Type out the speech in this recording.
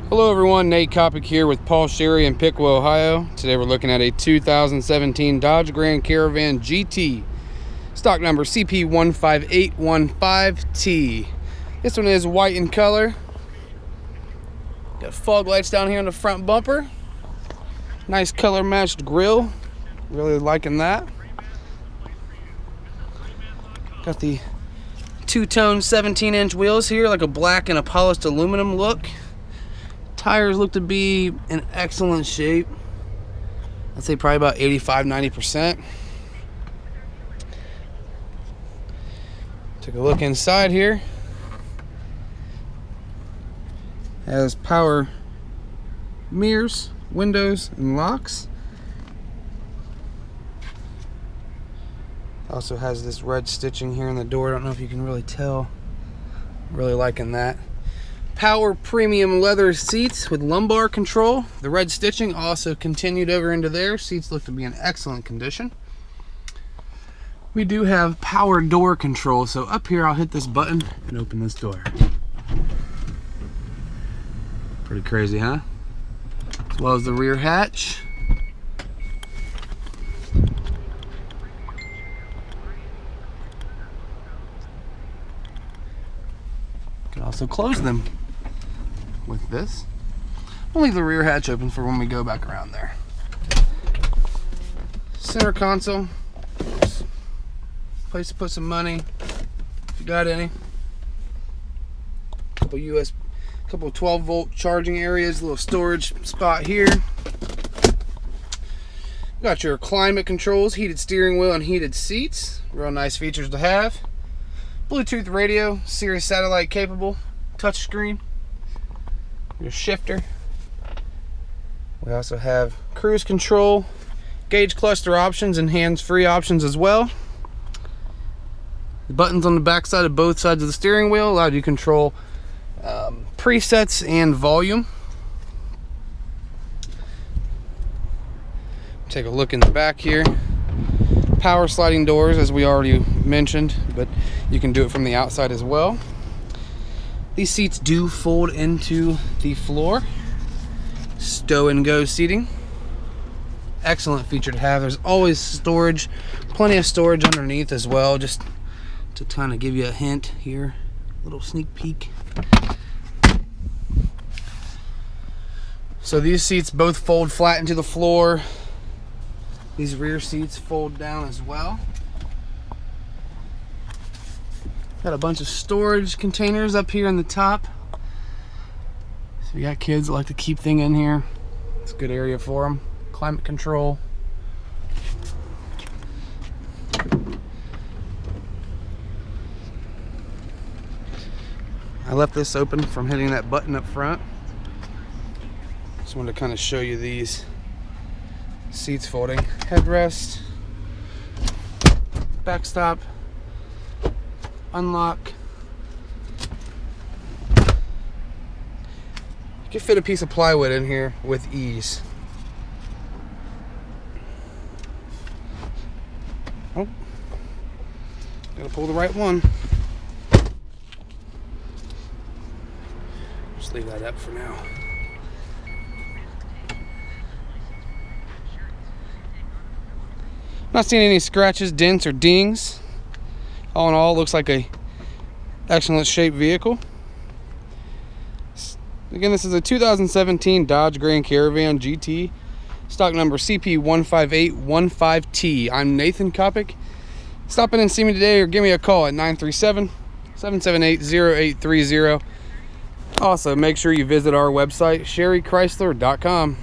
Hello everyone, Nate Kopic here with Paul Sherry in Piqua, Ohio. Today we're looking at a 2017 Dodge Grand Caravan GT. Stock number CP15815T. This one is white in color. Got fog lights down here on the front bumper. Nice color matched grille. Really liking that. Got the two-tone 17-inch wheels here, like a black and a polished aluminum look. Tires look to be in excellent shape. I'd say probably about 85–90%. Take a look inside here. Has power mirrors, windows, and locks. Also has this red stitching here in the door. I don't know if you can really tell. Really liking that. Power premium leather seats with lumbar control. The red stitching also continued over into there. Seats look to be in excellent condition. We do have power door control. So up here, I'll hit this button and open this door. Pretty crazy, huh? As well as the rear hatch. You can also close them with this. We'll leave the rear hatch open for when we go back around there. Center console. Place to put some money if you got any. Couple 12-volt charging areas, a little storage spot here. Got your climate controls, heated steering wheel, and heated seats. Real nice features to have. Bluetooth radio, Sirius satellite capable, touchscreen. Your shifter. We also have cruise control, gauge cluster options, and hands-free options as well. The buttons on the back side of both sides of the steering wheel allow you to control presets and volume. Take a look in the back here. Power sliding doors, as we already mentioned, but you can do it from the outside as well. These seats do fold into the floor. Stow and go seating. Excellent feature to have. There's always storage, plenty of storage underneath as well, just to kind of give you a hint here. A little sneak peek. So these seats both fold flat into the floor. These rear seats fold down as well. Got a bunch of storage containers up here in the top. So you got kids that like to keep things in here. It's a good area for them. Climate control. I left this open from hitting that button up front. Just wanted to kind of show you these seats folding. Headrest, backstop, unlock. You can fit a piece of plywood in here with ease. Oh, gotta pull the right one. Just leave that up for now. Not seeing any scratches, dents, or dings. All in all, looks like a excellent shaped vehicle. Again, this is a 2017 Dodge Grand Caravan GT. Stock number CP15815T. I'm Nathan Kopic. Stop in and see me today or give me a call at 937-778-0830. Also, make sure you visit our website, sherrychrysler.com.